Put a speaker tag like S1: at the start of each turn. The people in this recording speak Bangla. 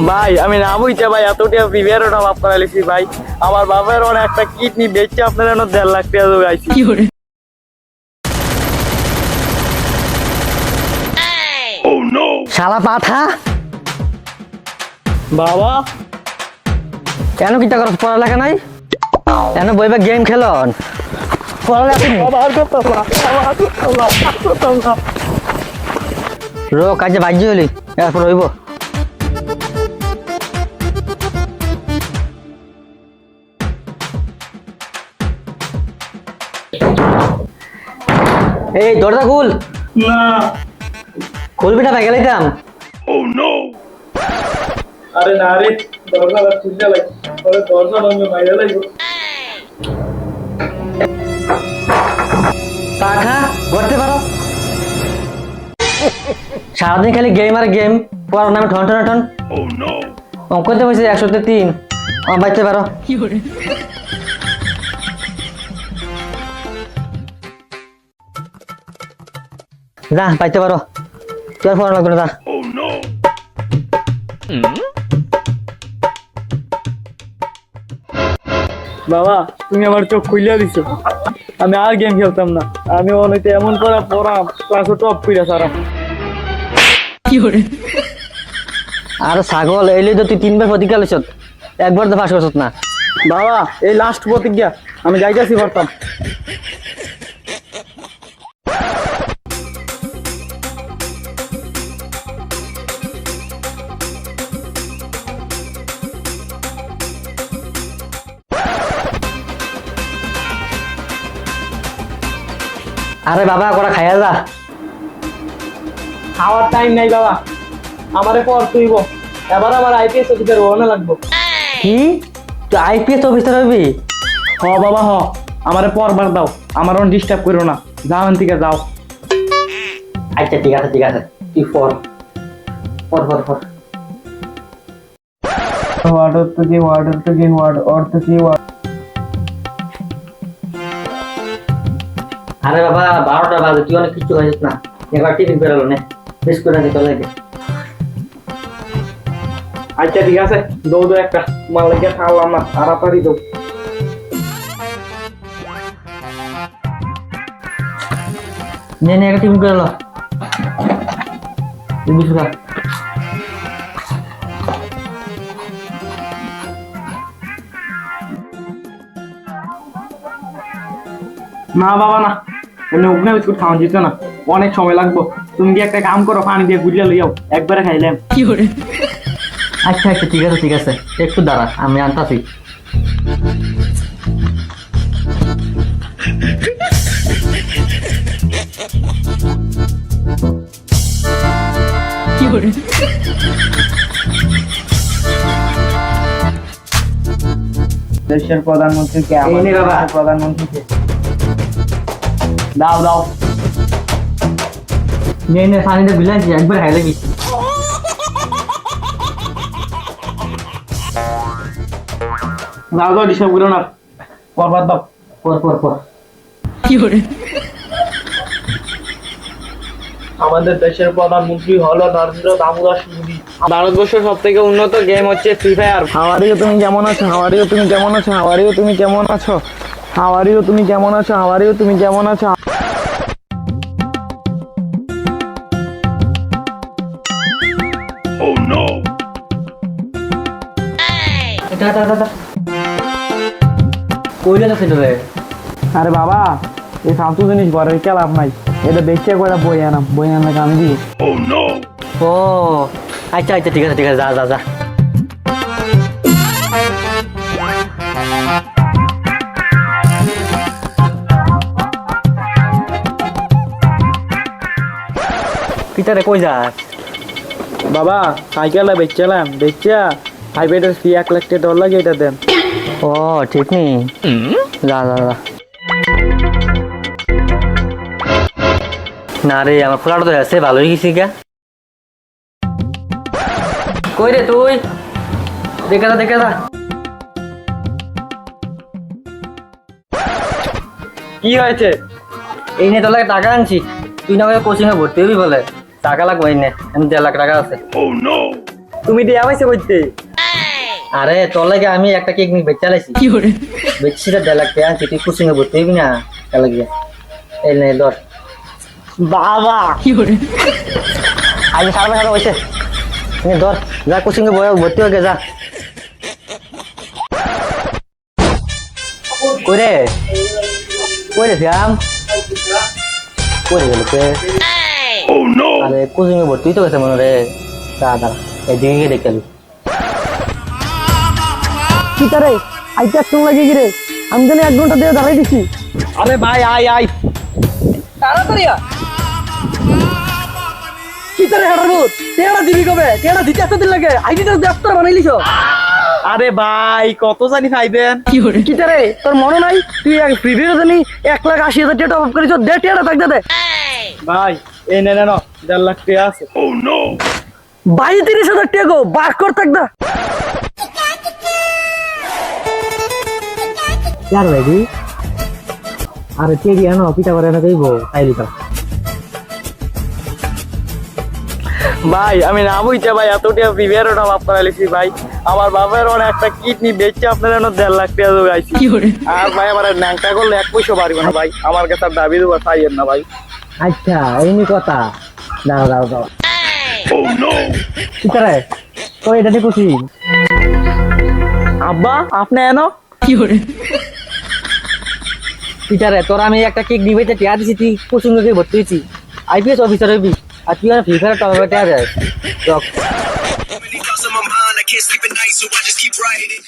S1: ভাই আমি না বুঝতে ভাই এতটা প্রিমিয়ার ওটা মাফ করা লিখছি ভাই। আমার বাবার অনেক একটা কিডনি বেচছে আপনার 1.5 লাখ টাকা জোগাইছি।
S2: শালা পাঠা
S1: বাবা
S2: কেন কিটা করছ? পড়ালেখা নাই কেন? বইবা গেম খেলন? পড়ালেখা
S1: বাবা আর করতাম না, বাবা আর করতাম না।
S2: রো কাজে বাজ্য হলি এরপর হইব। এই দরজা খুল।
S1: না
S2: খুলবি না ভাই, গেলাইতাম।
S1: আরে না রে, দরজা খুলতে লাগে, পরে দরজা ভাঙবে বাইরে লাগবে।
S2: পাঠা করতে পারো? সারাদিন খালি গেম আর গেম, পড়ার নামে ঠন ঠন ঠন। অঙ্কতে বসে 100-তে 3 বাঁচতে পারো? যা পাইতে পারো, তুই আর পড়া লাগবে না, যা।
S1: বাবা তুমি আমার চোখ খুলিয়া দিছো, আমি আর গেম খেলতাম না। আমি অনেকে এমন করে পড়াম ক্লাসে টপ কইরা সারা।
S2: আর ছাগল এলে তো তুই 3বার প্রতিজ্ঞা লইছ, একবার তো পাস করছত না।
S1: বাবা এই লাস্ট প্রতিজ্ঞা, আমি যাইতাছি পারতাম।
S2: আরে বাবা করা খাইয়া যা।
S1: খাওয়ার টাইম নাই বাবা, আমারে পর তুইব। এবার আমার আইপিএস অফিসার হওয়া লাগবো।
S2: কি তুই আইপিএস অফিসার হবি?
S1: হ বাবা হ, আমারে পরবার দাও, আমার ডিস্টার্ব করো না, যাও এখান থেকে যাও।
S2: আচ্ছা ঠিক আছে ঠিক আছে, তুই পর পর পর পর।
S1: অর্ডার তো কি অর্ডার তো কি অর্ডার তো কি।
S2: আরে বাবা 12টা বাজে, তুই অনেক কিছু খাইছিস না, একবার টিফিন করে লো নে, বেশ করে দিতে লাগে।
S1: আচ্ছা ঠিক আছে, দৌড় একটা, তোমার লাগে খাওয়ালাম না, তাড়াতাড়ি দৌ।
S2: নে নে একটা টিফিন করে লো, তুই বিশ খা।
S1: না বাবা না, এমনি উগনা বিস্কুট খাওয়া যেত না, অনেক সময় লাগবো। তুমি কি একটা কাম করো, পানি দিয়ে গুলিয়া লইয়াও, একবারে খাইলাম।
S2: আচ্ছা আচ্ছা ঠিক আছে, একটু দাঁড়া আমি আনতাছি।
S1: দেশের প্রধানমন্ত্রীকে
S2: এই নে বাবা।
S1: প্রধানমন্ত্রীকে দাও দাও।
S2: নে নে পানিটা বিলাইছি, একবার খাই লাগি।
S1: দাও দাও, ডিস্টার্ব করো না, পরবার দাও।
S2: পর পর পর।
S1: আমাদের দেশের প্রধানমন্ত্রী হলো নরেন্দ্র দামোদর মোদী। ভারতবর্ষের সব থেকে উন্নত গেম হচ্ছে ফ্রি ফায়ার। হাওয়ারিও তুমি কেমন আছো? হাওয়ারিও তুমি কেমন আছো? হাওয়ারিও তুমি কেমন আছো? হাওয়ারিও তুমি কেমন আছো? হাওয়ারিও তুমি কেমন আছো?
S2: এটা এটা এটা কইলে তো সেটা রে।
S1: আরে বাবা এই ফালতু জিনিস ঘরের কে লাভ নাই, এটা দেখতে করে বই আনাম, বই আনলে আমি দিব।
S2: ও আচ্ছা আচ্ছা ঠিক আছে যা যা যা। পিতারে কই যাস?
S1: বাবা সাইকেলটা বেচছিলাম, বেচা হাইব্রিডের ফি 1 লাখ টাকা ডলার লাগে, এটা দেন।
S2: ও ঠিক নেই, যা যা যা। না রে আমার ফোলাটা তো আছে, ভালোই গেছি গা। কই রে তুই? দেখা যা দেখা যা।
S1: কি হয়েছে?
S2: এই নে তোর লাগে টাকা আনছি, তুই না কোচিং এ ভর্তি হবি বলে, টাকা লাগবে। এই নে 1.5 লাখ টাকা আছে।
S1: তুমি দিয়া পাইছে কইতে
S2: আরে তোর লাগে আমি একটা কেক নিয়ে বেচা লাইছি বেচছি রে 1.5 লাখ টাকা আনছি, তুই কোচিং এ ভর্তি হবি না তার লাগে এই নে ধর।
S1: বাবা
S2: আজ সারা সারা হয়েছে নে ধর, যা কোচিং এ ভর্তি হয়ে গে যা। কইরে কইরে শ্যাম কইরে গেল কে? আরে কোচিং এ ভর্তি তো গেছে মনে রে। দাদা এদিকে গিয়ে দেখে
S1: কি তারে আইতে একটু লাগে গিরে, আমি জানি 1 ঘন্টা দিয়ে দাঁড়াই দিছি। আরে ভাই আয় আয় তাড়াতাড়ি আয়। কি তারে হারাবো তেরা দিবি কবে? তেরা দিতে এত দিন লাগে, আইডি তো দপ্তর বানাইলিছ। আরে ভাই কত জানি পাইবেন কি তারে তোর মনে নাই? তুই এক প্রিভিউ জানি 1,80,000 টাকা টপ আপ করিছ, দে টাকা থাক দে ভাই। এই নে নে 1.5 লাখ টাকা আছে। ও নো 22-30,000 টাকা গো বার কর থাক দা।
S2: यार भाई अरे तेरी है ना पिता करे ना कहीं वो ताइली का
S1: ভাই আমি না বুঝতে ভাই এত টাকা প্রিভিয়ার ওটা মাফ করা লিখছি ভাই। আমার বাবার অনেক একটা কিডনি বেচছে আপনার জন্য 1.5 লাখ টাকা জোগাইছি। আর ভাই আমার ন্যাংটা করলে 1 পয়সা পারবো না ভাই, আমার কাছে আর দাবি দেবো চাইয়েন না ভাই।
S2: अच्छा इन्हीं को था दाओ दाओ दाओ oh no किधर है कोई इधर कुछ ही
S1: আব্বা আপনি এনো
S2: किधर है तोरा में एक केक दिवे ते याद सी थी कुछ उनके भर्ती थी आईपीएस ऑफिसर भी आज भी फ्री फायर टॉप पे आ जाए तो
S3: Many thoughts on my mind, I can't sleep at night, so I just keep writing.